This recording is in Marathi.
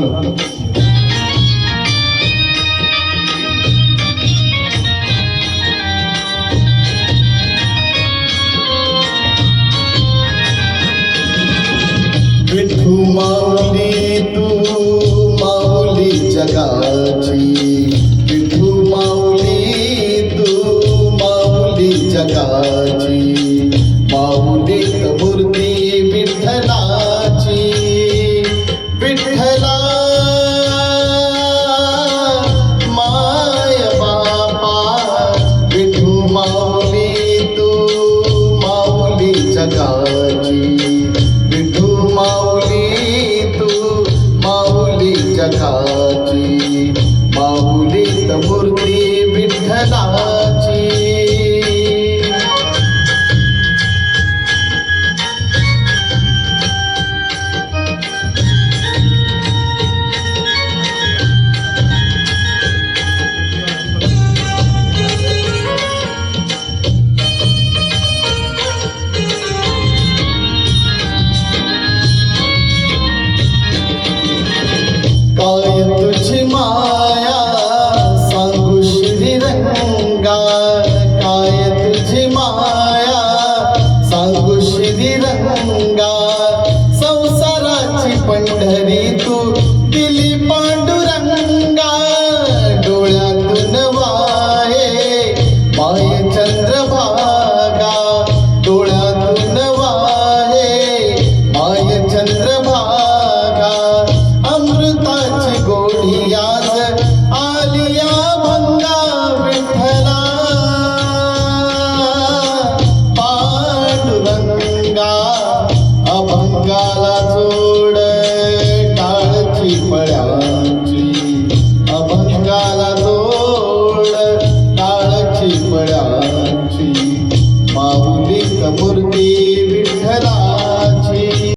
हॅलो. विठू माऊली तू माऊली जगाची, विठू माऊली तू माऊली जगाची, माऊलीत मूर्ती विठ्ठलाची. विठ्ठला माय बापा, विठू माऊली तू माऊली जगाची, विठू माऊली तू माऊली जगाची, माऊलीत मूर्ती विठ्ठलाची. काय तुझी माया सांगू श्रीरंगा, काय तुझी माया सांगू श्रीरंगा. संसाराची पंढरी तू दिली पांडुरंगा, डोळ्यातून वाहे माय चंद्रभागा, डोळ्यातून वाहे माय चंद्रभागा. अमृताची गोडी आज आलिया भंगा, विठ्ठला पांडुरंगा. अभंगाला जोड टाळची पळ्याची, अभंगाला जोड टाळची पळ्याची, माऊलीत मूर्ती